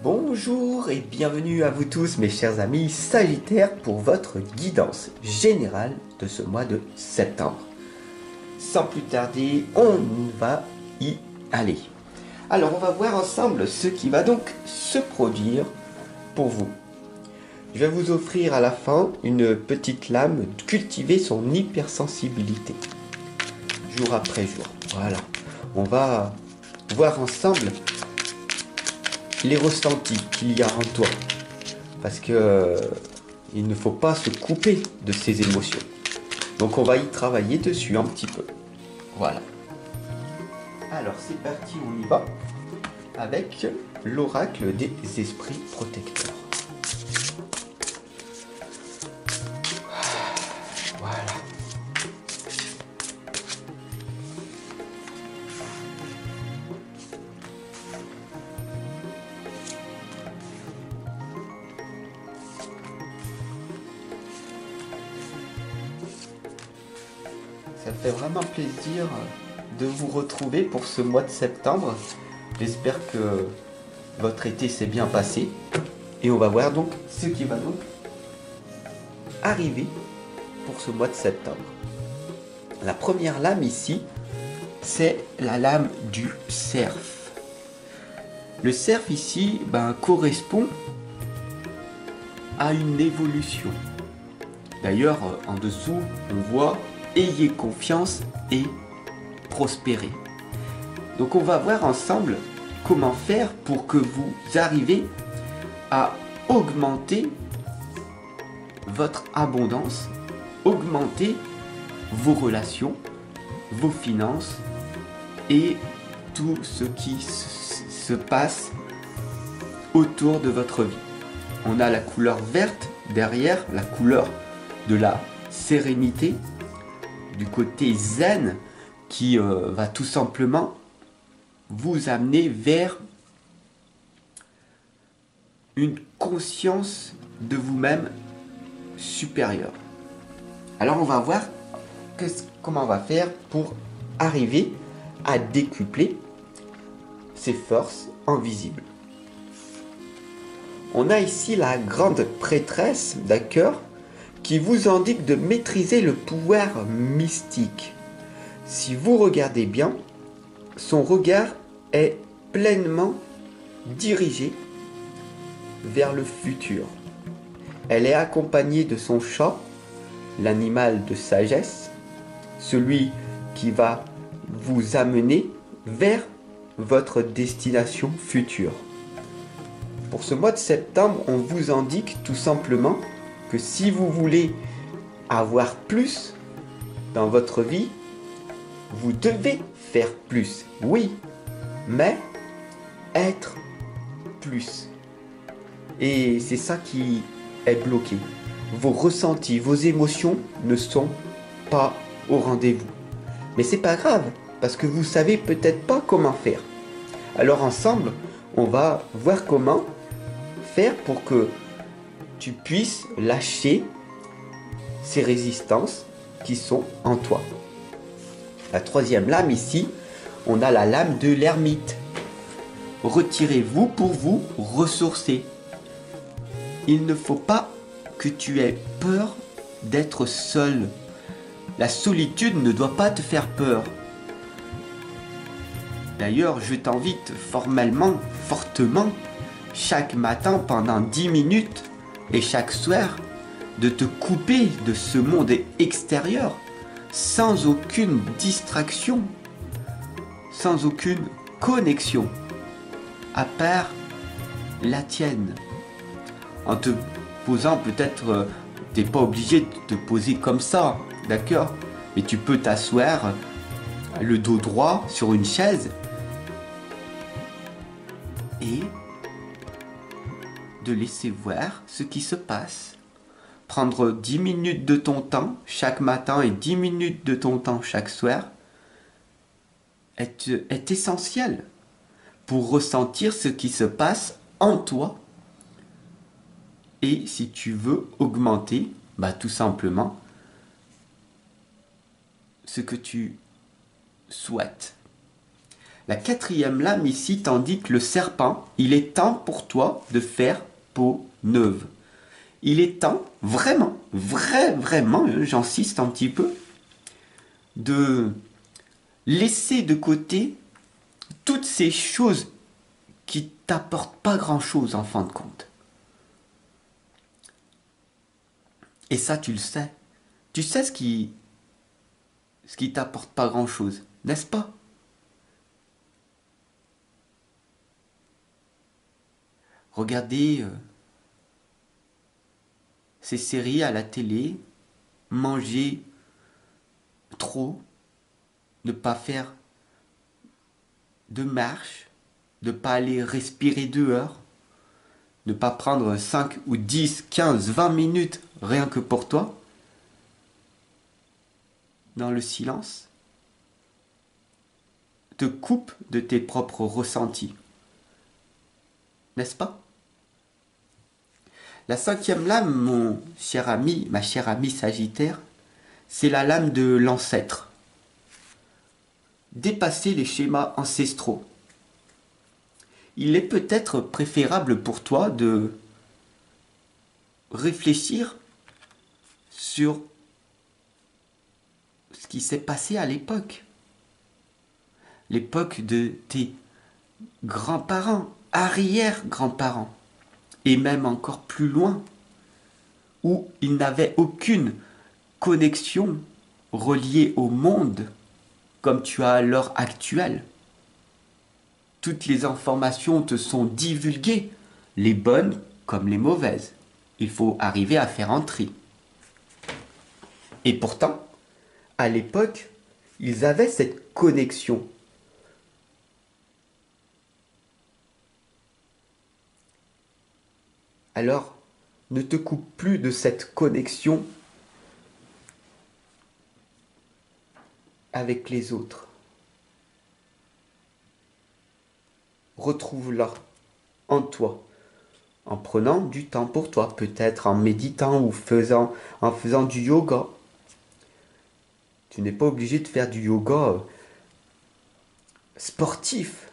Bonjour et bienvenue à vous tous mes chers amis Sagittaires pour votre guidance générale de ce mois de septembre. Sans plus tarder, on va y aller. Alors on va voir ensemble ce qui va donc se produire pour vous. Je vais vous offrir à la fin une petite lame, cultiver son hypersensibilité. Jour après jour. Voilà. On va voir ensemble les ressentis qu'il y a en toi. Parce que il ne faut pas se couper de ses émotions. Donc on va y travailler dessus un petit peu. Voilà. Alors c'est parti, on y va. Avec l'oracle des esprits protecteurs. Voilà. Ça fait vraiment plaisir de vous retrouver pour ce mois de septembre. J'espère que votre été s'est bien passé. Et on va voir donc ce qui va donc arriver pour ce mois de septembre. La première lame ici, c'est la lame du cerf. Le cerf ici correspond à une évolution. D'ailleurs, en dessous, on voit « Ayez confiance et prospérez ». Donc on va voir ensemble comment faire pour que vous arriviez à augmenter votre abondance, augmenter vos relations, vos finances et tout ce qui se passe autour de votre vie. On a la couleur verte derrière, la couleur de la sérénité, du côté zen qui va tout simplement vous amener vers une conscience de vous-même supérieure. Alors on va voir comment on va faire pour arriver à décupler ces forces invisibles. On a ici la grande prêtresse, d'accord, qui vous indique de maîtriser le pouvoir mystique. Si vous regardez bien, son regard est pleinement dirigé vers le futur. Elle est accompagnée de son chat, l'animal de sagesse, celui qui va vous amener vers votre destination future. Pour ce mois de septembre, on vous indique tout simplement que si vous voulez avoir plus dans votre vie, vous devez faire plus, oui, mais être plus. Et c'est ça qui est bloqué. Vos ressentis, vos émotions ne sont pas au rendez-vous. Mais c'est pas grave, parce que vous savez peut-être pas comment faire. Alors ensemble, on va voir comment faire pour que tu puisses lâcher ces résistances qui sont en toi. La troisième lame ici, on a la lame de l'ermite. Retirez-vous pour vous ressourcer. Il ne faut pas que tu aies peur d'être seul. La solitude ne doit pas te faire peur. D'ailleurs, je t'invite formellement, fortement, chaque matin pendant 10 minutes et chaque soir, de te couper de ce monde extérieur sans aucune distraction, sans aucune connexion, à part la tienne. En te posant peut-être, tu n'es pas obligé de te poser comme ça, d'accord? Mais tu peux t'asseoir le dos droit sur une chaise et de laisser voir ce qui se passe. Prendre 10 minutes de ton temps chaque matin et 10 minutes de ton temps chaque soir est essentiel pour ressentir ce qui se passe en toi. Et si tu veux augmenter, tout simplement, ce que tu souhaites. La quatrième lame ici t'indique le serpent. Il est temps pour toi de faire peau neuve. Il est temps, vraiment, vraiment, j'insiste un petit peu, de laisser de côté toutes ces choses qui t'apportent pas grand-chose en fin de compte. Et ça, tu le sais. Tu sais ce qui t'apporte pas grand-chose, n'est-ce pas? Regarder ces séries à la télé, manger trop, ne pas faire de marche, ne pas aller respirer dehors, ne pas prendre 5 ou 10, 15, 20 minutes rien que pour toi, dans le silence, te coupe de tes propres ressentis, n'est-ce pas? La cinquième lame, mon cher ami, ma chère amie Sagittaire, c'est la lame de l'ancêtre. Dépasser les schémas ancestraux. Il est peut-être préférable pour toi de réfléchir sur ce qui s'est passé à l'époque. L'époque de tes grands-parents, arrière-grands-parents, et même encore plus loin, où ils n'avaient aucune connexion reliée au monde comme tu as à l'heure actuelle. Toutes les informations te sont divulguées, les bonnes comme les mauvaises. Il faut arriver à faire un tri. Et pourtant, à l'époque, ils avaient cette connexion. Alors, ne te coupe plus de cette connexion avec les autres. Retrouve-la en toi, en prenant du temps pour toi, peut-être en méditant ou en faisant du yoga. Tu n'es pas obligé de faire du yoga sportif.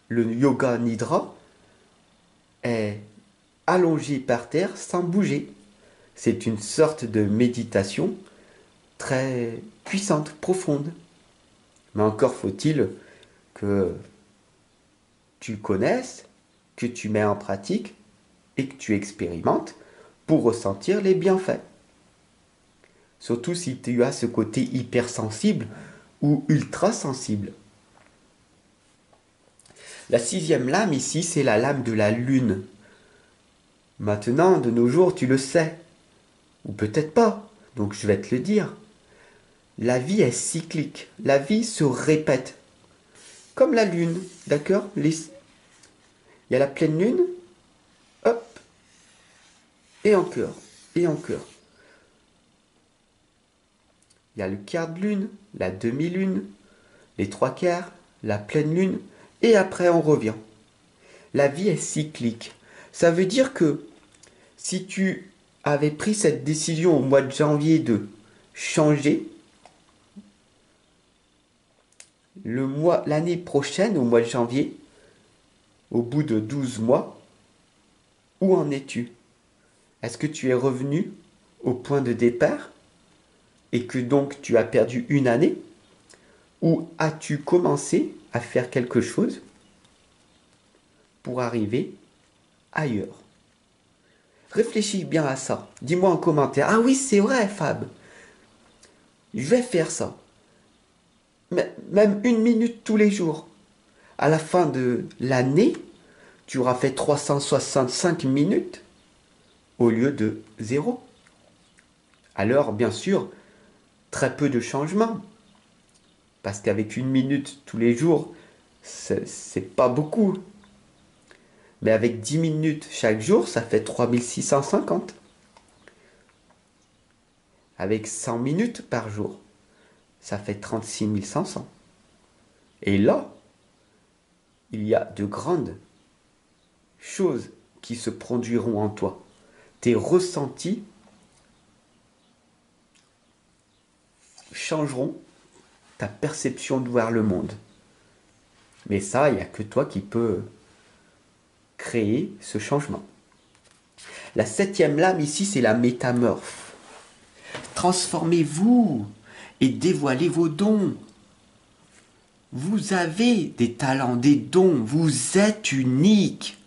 Le yoga nidra est allongé par terre sans bouger. C'est une sorte de méditation très puissante, profonde. Mais encore faut-il que tu connaisses, que tu mets en pratique et que tu expérimentes pour ressentir les bienfaits. Surtout si tu as ce côté hypersensible ou ultra sensible. La sixième lame ici, c'est la lame de la lune. Maintenant, de nos jours, tu le sais. Ou peut-être pas. Donc je vais te le dire. La vie est cyclique. La vie se répète. Comme la lune, d'accord? Il y a la pleine lune, hop, et encore, et encore. Il y a le quart de lune, la demi-lune, les trois quarts, la pleine lune, et après on revient. La vie est cyclique. Ça veut dire que si tu avais pris cette décision au mois de janvier de changer, l'année prochaine, au mois de janvier, au bout de 12 mois, où en es-tu? Est-ce que tu es revenu au point de départ et que donc tu as perdu une année? Ou as-tu commencé à faire quelque chose pour arriver ailleurs? Réfléchis bien à ça. Dis-moi en commentaire. Ah oui, c'est vrai, Fab. Je vais faire ça. Même une minute tous les jours. À la fin de l'année, tu auras fait 365 minutes au lieu de zéro. Alors, bien sûr, très peu de changements. Parce qu'avec une minute tous les jours, c'est pas beaucoup. Mais avec 10 minutes chaque jour, ça fait 3650. Avec 100 minutes par jour, ça fait 36 500. Et là, il y a de grandes choses qui se produiront en toi. Tes ressentis changeront ta perception de voir le monde. Mais ça, il n'y a que toi qui peux créer ce changement. La 7e lame ici, c'est la métamorphe. Transformez-vous et dévoilez vos dons. Vous avez des talents, des dons, vous êtes unique.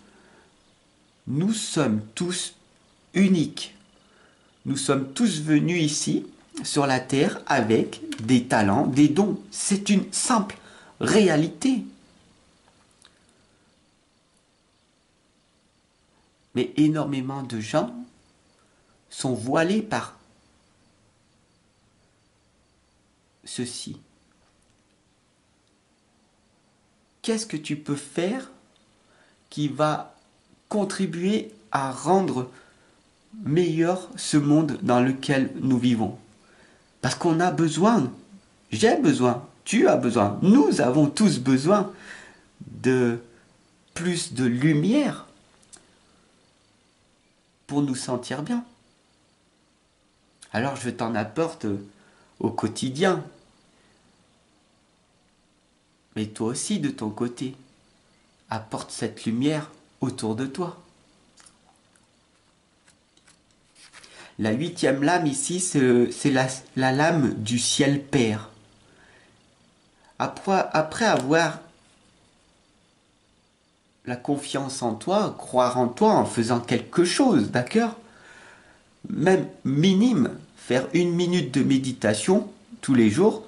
Nous sommes tous uniques. Nous sommes tous venus ici, sur la terre, avec des talents, des dons. C'est une simple réalité. Mais énormément de gens sont voilés par ceci. Qu'est-ce que tu peux faire qui va contribuer à rendre meilleur ce monde dans lequel nous vivons? Parce qu'on a besoin, j'ai besoin, tu as besoin, nous avons tous besoin de plus de lumière pour nous sentir bien. Alors je t'en apporte au quotidien. Mais toi aussi, de ton côté, apporte cette lumière autour de toi. La 8e lame ici, c'est la lame du ciel Père. Après avoir la confiance en toi, croire en toi en faisant quelque chose, d'accord? Même minime, faire 1 minute de méditation tous les jours,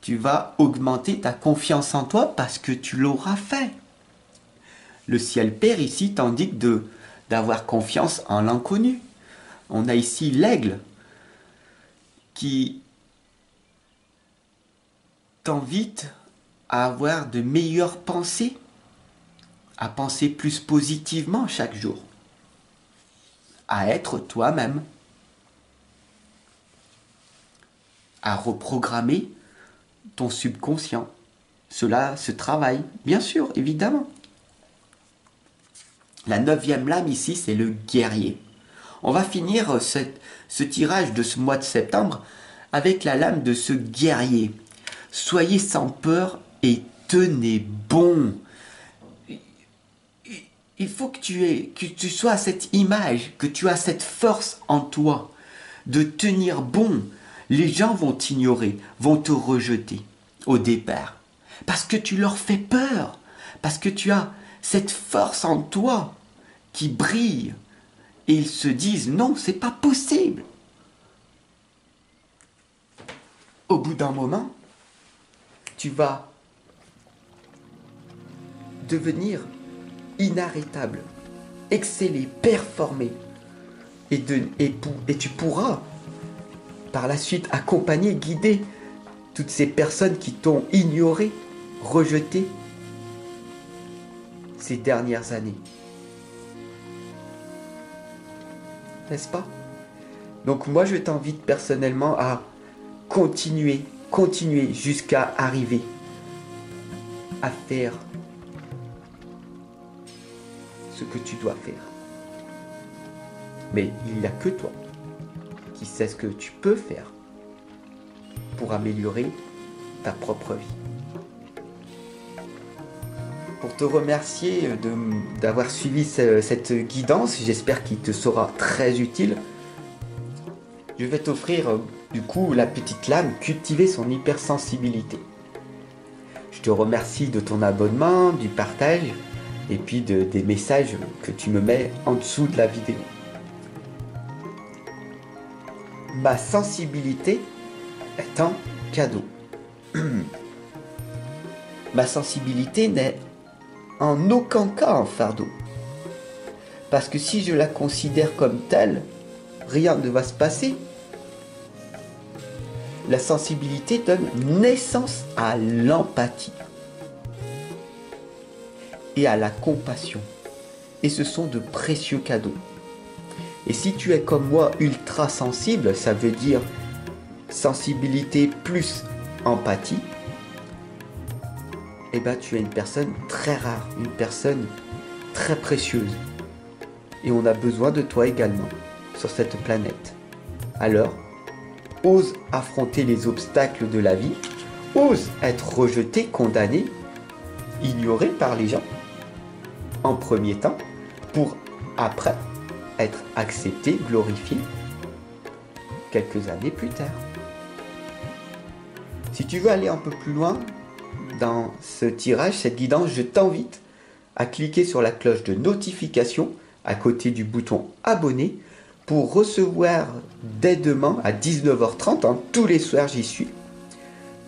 tu vas augmenter ta confiance en toi parce que tu l'auras fait. Le ciel Père ici t'indique d'avoir confiance en l'inconnu. On a ici l'aigle qui t'invite à avoir de meilleures pensées, à penser plus positivement chaque jour, à être toi-même, à reprogrammer ton subconscient. Cela se travaille, bien sûr, évidemment. La 9e lame ici, c'est le guerrier. On va finir ce tirage de ce mois de septembre avec la lame de ce guerrier. Soyez sans peur et tenez bon. Il faut que tu sois à cette image, que tu as cette force en toi de tenir bon. Les gens vont t'ignorer, vont te rejeter au départ. Parce que tu leur fais peur. Parce que tu as cette force en toi qui brille. Et ils se disent non, c'est pas possible. Au bout d'un moment, tu vas devenir inarrêtable, exceller, performer. Et tu pourras par la suite accompagner, guider toutes ces personnes qui t'ont ignoré, rejeté ces dernières années. N'est-ce pas? Donc moi je t'invite personnellement à continuer jusqu'à arriver à faire ce que tu dois faire. Mais il n'y a que toi qui sais ce que tu peux faire pour améliorer ta propre vie. Pour te remercier d'avoir suivi cette guidance, j'espère qu'il te sera très utile. Je vais t'offrir du coup la petite lame cultiver son hypersensibilité. Je te remercie de ton abonnement, du partage et puis des messages que tu me mets en dessous de la vidéo. Ma sensibilité est un cadeau. Ma sensibilité n'est en aucun cas un fardeau. Parce que si je la considère comme telle, rien ne va se passer. La sensibilité donne naissance à l'empathie et à la compassion. Et ce sont de précieux cadeaux. Et si tu es comme moi ultra sensible, ça veut dire sensibilité plus empathie, eh ben tu es une personne très rare, une personne très précieuse. Et on a besoin de toi également sur cette planète. Alors, ose affronter les obstacles de la vie, ose être rejeté, condamné, ignoré par les gens en premier temps pour après être accepté, glorifié quelques années plus tard. Si tu veux aller un peu plus loin dans ce tirage, cette guidance, je t'invite à cliquer sur la cloche de notification à côté du bouton abonner pour recevoir dès demain à 19h30, tous les soirs j'y suis,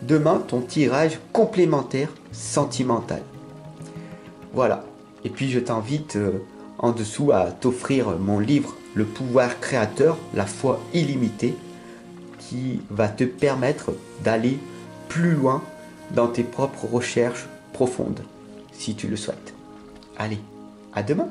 demain ton tirage complémentaire sentimental. Voilà. Et puis je t'invite en dessous à t'offrir mon livre Le pouvoir créateur, la foi illimitée, qui va te permettre d'aller plus loin dans tes propres recherches profondes, si tu le souhaites. Allez, à demain!